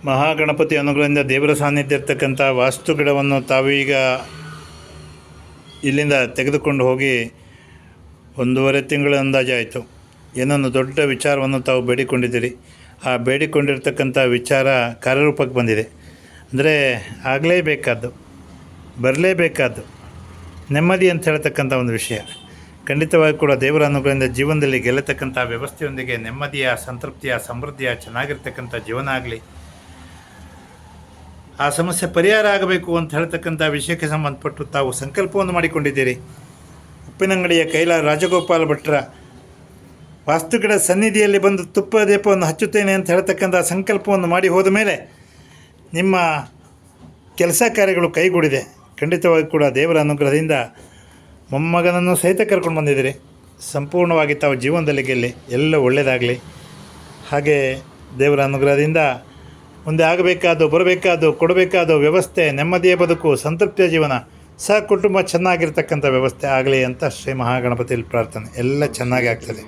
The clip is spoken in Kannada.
ಮಹಾಗಣಪತಿ ಅನುಗ್ರಹದಿಂದ ದೇವರ ಸಾನ್ನಿಧ್ಯ ಇರ್ತಕ್ಕಂಥ ವಾಸ್ತು ಗಿಡವನ್ನು ತಾವು ಈಗ ಇಲ್ಲಿಂದ ತೆಗೆದುಕೊಂಡು ಹೋಗಿ 1.5 ತಿಂಗಳ ಅಂದಾಜು ಆಯಿತು. ಏನೊಂದು ದೊಡ್ಡ ವಿಚಾರವನ್ನು ತಾವು ಬೇಡಿಕೊಂಡಿದ್ದೀರಿ. ಆ ಬೇಡಿಕೊಂಡಿರ್ತಕ್ಕಂಥ ವಿಚಾರ ಕಾರ್ಯರೂಪಕ್ಕೆ ಬಂದಿದೆ. ಅಂದರೆ ಆಗಲೇಬೇಕಾದ್ದು, ಬರಲೇಬೇಕಾದ್ದು ನೆಮ್ಮದಿ ಅಂತ ಹೇಳ್ತಕ್ಕಂಥ ಒಂದು ವಿಷಯ. ಖಂಡಿತವಾಗಿ ಕೂಡ ದೇವರ ಅನುಗ್ರಹದಿಂದ ಜೀವನದಲ್ಲಿ ಗೆಲ್ಲತಕ್ಕಂಥ ವ್ಯವಸ್ಥೆಯೊಂದಿಗೆ ನೆಮ್ಮದಿಯ, ಸಂತೃಪ್ತಿಯ, ಸಮೃದ್ಧಿಯ, ಚೆನ್ನಾಗಿರ್ತಕ್ಕಂಥ ಜೀವನ ಆಗಲಿ. ಆ ಸಮಸ್ಯೆ ಪರಿಹಾರ ಆಗಬೇಕು ಅಂತ ಹೇಳ್ತಕ್ಕಂಥ ವಿಷಯಕ್ಕೆ ಸಂಬಂಧಪಟ್ಟು ತಾವು ಸಂಕಲ್ಪವನ್ನು ಮಾಡಿಕೊಂಡಿದ್ದೀರಿ. ಉಪ್ಪಿನಂಗಡಿಯ ಕೈಲಾರ ರಾಜಗೋಪಾಲ ಭಟ್ರ ವಾಸ್ತುಗಿಡ ಸನ್ನಿಧಿಯಲ್ಲಿ ಬಂದು ತುಪ್ಪ ದೀಪವನ್ನು ಹಚ್ಚುತ್ತೇನೆ ಅಂತ ಹೇಳ್ತಕ್ಕಂಥ ಸಂಕಲ್ಪವನ್ನು ಮಾಡಿ ಹೋದ ಮೇಲೆ ನಿಮ್ಮ ಕೆಲಸ ಕಾರ್ಯಗಳು ಕೈಗೂಡಿದೆ. ಖಂಡಿತವಾಗಿ ಕೂಡ ದೇವರ ಅನುಗ್ರಹದಿಂದ ಮೊಮ್ಮಗನನ್ನು ಸಹಿತ ಕರ್ಕೊಂಡು ಬಂದಿದ್ದೀರಿ. ಸಂಪೂರ್ಣವಾಗಿ ತಾವು ಜೀವನದಲ್ಲಿ ಗೆಲ್ಲಿ, ಎಲ್ಲ ಒಳ್ಳೆಯದಾಗಲಿ. ಹಾಗೆ ದೇವರ ಅನುಗ್ರಹದಿಂದ ಮುಂದೆ ಆಗಬೇಕಾದ್ದು, ಬರಬೇಕಾದ್ದು, ಕೊಡಬೇಕಾದ್ದು ವ್ಯವಸ್ಥೆ, ನೆಮ್ಮದಿಯ ಬದುಕು, ಸಂತೃಪ್ತಿಯ ಜೀವನ, ಕುಟುಂಬ ಚೆನ್ನಾಗಿರ್ತಕ್ಕಂಥ ವ್ಯವಸ್ಥೆ ಆಗಲಿ ಅಂತ ಶ್ರೀ ಮಹಾಗಣಪತಿಯಲ್ಲಿ ಪ್ರಾರ್ಥನೆ. ಎಲ್ಲ ಚೆನ್ನಾಗಿ ಆಗ್ತದೆ.